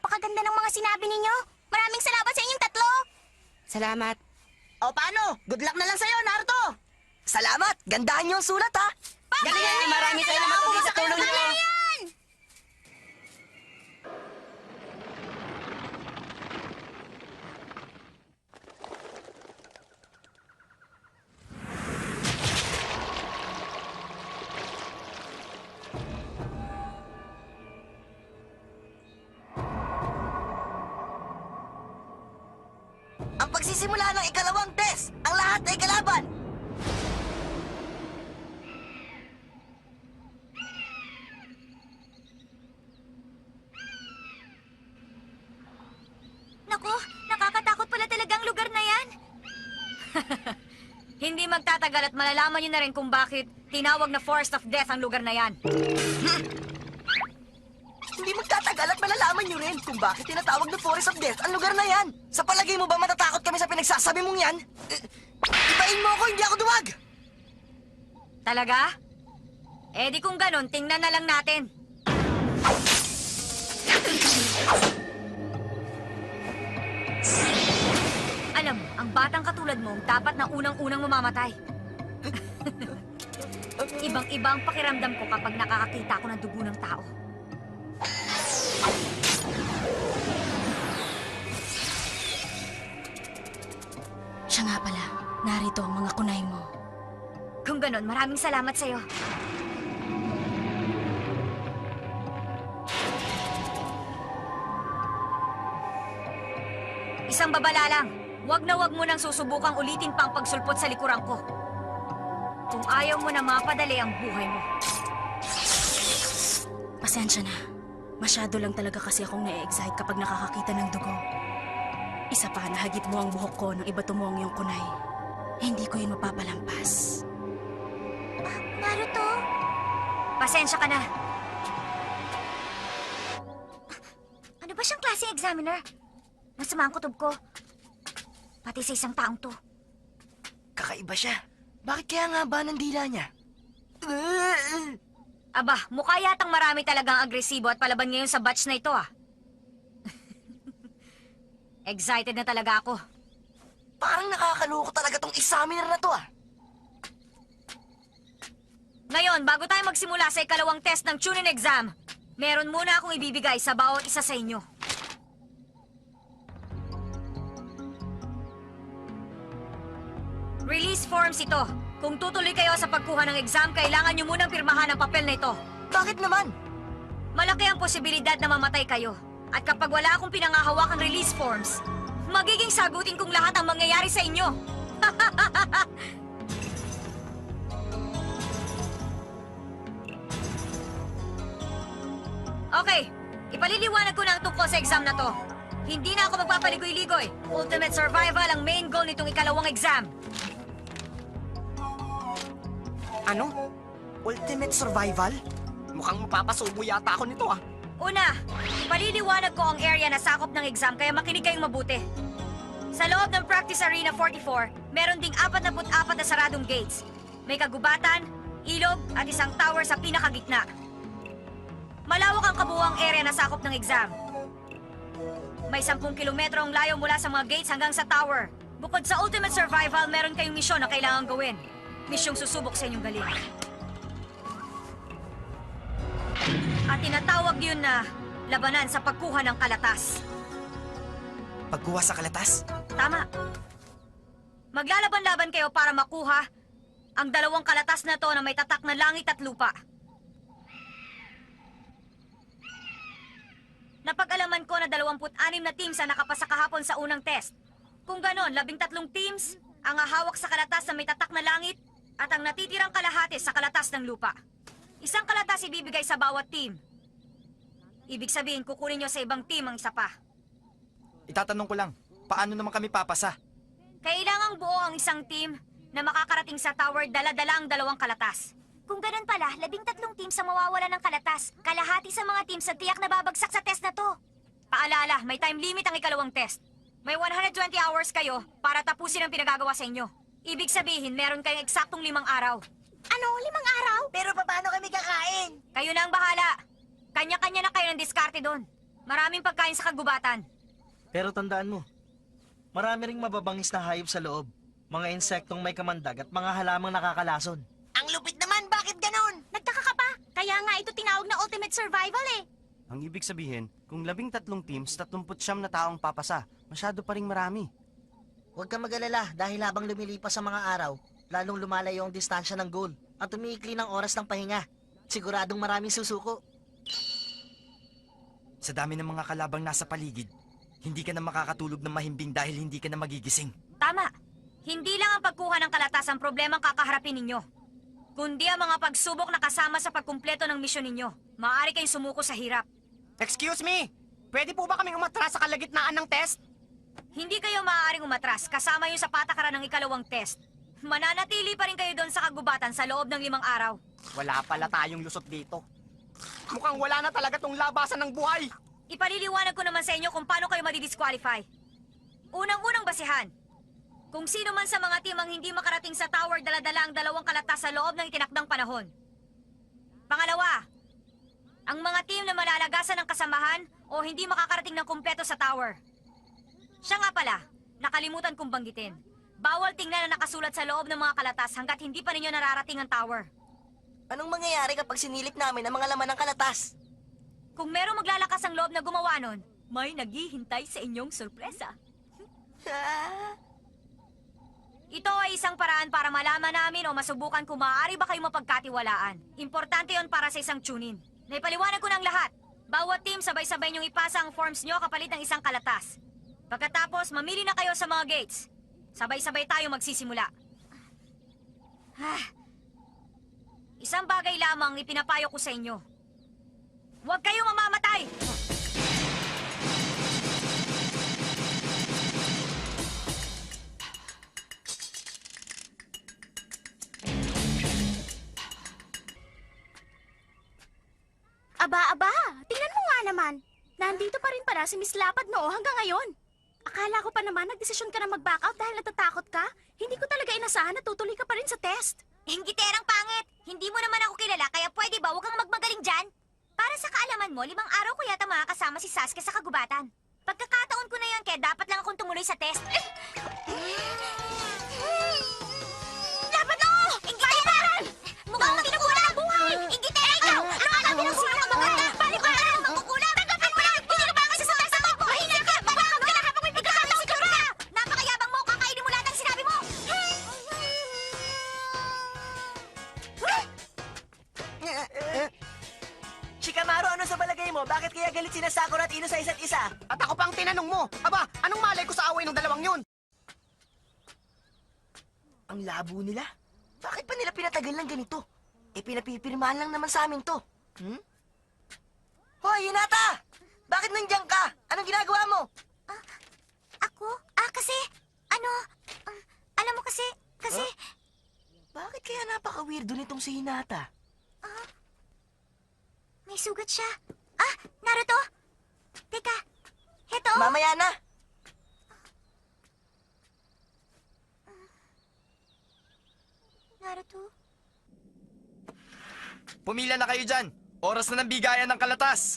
napakaganda ng mga sinabi ninyo. Maraming salamat sa inyong tatlo. Salamat. O paano? Good luck na lang sa'yo, Naruto! Salamat! Gandahan niyo ang sulat, ha? Galingan! Marami salamat po sa tulong niyo. Ang pagsisimula ng ikalawang test, ang lahat ay kalaban! Naku, nakakatakot pala talagang lugar na yan. Hindi magtatagal at malalaman nyo na rin kung bakit tinawag na Forest of Death ang lugar na yan. Hindi magtatagal at malalaman niyo rin kung bakit tinatawag na Forest of Death ang lugar na yan. Sa palagay mo ba matatakot kami sa pinagsasabi mong yan? Ibahin mo ako, hindi ako duwag! Talaga? Eh di kung ganon, tingnan na lang natin. Alam mo, ang batang katulad mo dapat na unang-unang mamamatay. Ibang-iba ang pakiramdam ko kapag nakakakita ako ng dugo ng tao. Siya nga pala, narito ang mga kunay mo. Kung ganon, maraming salamat sa'yo. Isang babala lang. Huwag na huwag mo nang susubukang ulitin pa ang pagsulpot sa likuran ko. Kung ayaw mo na mapadali ang buhay mo. Pasensya na. Masyado lang talaga kasi akong na-excite kapag nakakakita ng dugo. Isa pa, nahagip mo ang buhok ko nang ibato mo ang iyong kunay. Hindi ko yun mapapalampas. Naruto? Pasensya ka na. Ano ba siyang klaseng examiner? Masama ang kutob ko. Pati sa isang taong to. Kakaiba siya. Bakit kaya nga ba ng dila niya? Aba, mukha yatang marami talagang agresibo at palaban ngayon sa batch na ito ah. Excited na talaga ako. Parang nakakaloko talaga tong examiner na to, ah. Ngayon, bago tayo magsimula sa ikalawang test ng Chunin exam, meron muna akong ibibigay sa bawat isa sa inyo. Release forms ito. Kung tutuloy kayo sa pagkuha ng exam, kailangan nyo munang pirmahan ang papel na ito. Bakit naman? Malaki ang posibilidad na mamatay kayo. At kapag wala akong pinangahawakang release forms, magiging sagutin kong lahat ang mangyayari sa inyo. Okay, ipaliliwanag ko na ang tungkol sa exam na to. Hindi na ako magpapaligoy-ligoy. Ultimate survival ang main goal nitong ikalawang exam. Ano? Ultimate survival? Mukhang mapapasubo yata ako nito, ah. Una, ipaliliwanag ko ang area na sakop ng exam kaya makinig kayong mabuti. Sa loob ng Practice Arena 44, meron ding 44 na saradong gates. May kagubatan, ilog at isang tower sa pinakagitna. Malawak ang kabuuang area na sakop ng exam. May 10 kilometro ang layo mula sa mga gates hanggang sa tower. Bukod sa Ultimate Survival, meron kayong misyon na kailangan gawin. Misyong susubok sa inyong galing. At tinatawag yun na labanan sa pagkuha ng kalatas. Pagkuha sa kalatas? Tama. Maglalaban-laban kayo para makuha ang 2 kalatas na to na may tatak na langit at lupa. Napag-alaman ko na 26 na teams ang nakapasa kahapon sa unang test. Kung ganon, 13 teams ang hahawak sa kalatas na may tatak na langit at ang natitirang kalahati sa kalatas ng lupa. Isang kalatas ibibigay sa bawat team. Ibig sabihin, kukunin nyo sa ibang team ang isa pa. Itatanong ko lang, paano naman kami papasa? Kailangang buo ang isang team na makakarating sa tower dala-dala ang 2 kalatas. Kung ganun pala, 13 teams ang mawawala ng kalatas. Kalahati sa mga teams sa tiyak na babagsak sa test na to. Paalala, may time limit ang ikalawang test. May 120 hours kayo para tapusin ang pinagagawa sa inyo. Ibig sabihin, meron kayong eksaktong 5 araw. Ano, 5 araw? Pero paano kami kakain? Kayo na ang bahala. Kanya-kanya na kayo ng diskarte doon. Maraming pagkain sa kagubatan. Pero tandaan mo, marami ring mababangis na hayop sa loob. Mga insektong may kamandag at mga halamang nakakalason. Ang lupit naman, bakit ganon? Nagtaka ka pa? Kaya nga ito tinawag na ultimate survival eh. Ang ibig sabihin, kung 13 teams, 39 na taong papasa, masyado pa ring marami. Huwag kang mag-alala dahil habang lumilipas sa mga araw, lalong lumalayo ang distansya ng goal at umiikli ng oras ng pahinga. Siguradong maraming susuko. Sa dami ng mga kalabang nasa paligid, hindi ka na makakatulog ng mahimbing dahil hindi ka na magigising. Tama. Hindi lang ang pagkuha ng kalatas ang problemang kakaharapin ninyo, kundi ang mga pagsubok na kasama sa pagkumpleto ng misyon ninyo. Maaari kayong sumuko sa hirap. Excuse me! Pwede po ba kaming umatras sa kalagitnaan ng test? Hindi kayo maaaring umatras kasama yung sa patakaran ng ikalawang test. Mananatili pa rin kayo doon sa kagubatan sa loob ng 5 araw. Wala pala tayong lusot dito. Mukhang wala na talaga tong labasan ng buhay. Ipaliliwanag ko naman sa inyo kung paano kayo madidisqualify. Unang-unang basihan. Kung sino man sa mga team ang hindi makarating sa tower dala-dala ang 2 kalatas sa loob ng itinakdang panahon. Pangalawa, ang mga team na malalagasan ng kasamahan o hindi makakarating ng kumpleto sa tower. Siya nga pala, nakalimutan kong banggitin. Bawal tingnan na nakasulat sa loob ng mga kalatas hanggat hindi pa ninyo nararating ang tower. Anong mangyayari kapag sinilip namin ang mga laman ng kalatas? Kung merong maglalakas ang loob na gumawa nun, may naghihintay sa inyong sorpresa. Ito ay isang paraan para malaman namin o masubukan kung maaari ba kayo mapagkatiwalaan. Importante yon para sa isang tune-in. Naipaliwanag ko ng lahat. Bawat team sabay-sabay niyong ipasa ang forms niyo kapalit ng isang kalatas. Pagkatapos, mamili na kayo sa mga gates. Sabay-sabay tayo magsisimula. Isang bagay lamang ipinapayo ko sa inyo. Huwag kayong mamamatay! Aba, tingnan mo nga naman. Nandito pa rin pala si Miss Lapad Noo hanggang ngayon. Akala ko pa naman nagdesisyon ka na mag-back out dahil natatakot ka. Hindi ko talaga inasahan na tutuloy ka pa rin sa test. Hinggiterang pangit! Hindi mo naman ako kilala, kaya pwede ba huwag kang magmagaling dyan? Para sa kaalaman mo, 5 araw ko yata makakasama si Sasuke sa kagubatan. Pagkakataon ko na yun, kaya dapat lang akong tumuloy sa test. Dapat no! Ingiteran! Mukhang tinugula ang buhay! Ingitera ikaw! Ano nga natin ang sino magmaganda? Balik ko na lang magkukulang! Tanggapin mo yan! Hindi ka ba kasi sa test ako? Mahina ka! Babakag ka na habang may pagkakataon ka na! Napakayabang mo! Kakainin mo lahat ng sinabi mo! Shikamaru, ano sa palagay mo? Bakit kaya galit sina Sakura at Ino sa isa't isa? At ako pang tinanong mo. Aba, anong malay ko sa away ng dalawang yun? Ang labo nila. Bakit pa nila pinatagal ng ganito? Eh, pinapipirmahan lang naman sa amin to. Hoy, Hinata! Bakit nandiyan ka? Anong ginagawa mo? Ako? Kasi, alam mo kasi, Bakit kaya napaka-weirdo nitong si Hinata? may sugat siya. Naruto! Teka, heto. Mamaya na! Naruto? Pumila na kayo dyan! Oras na ng bigayan ng kalatas!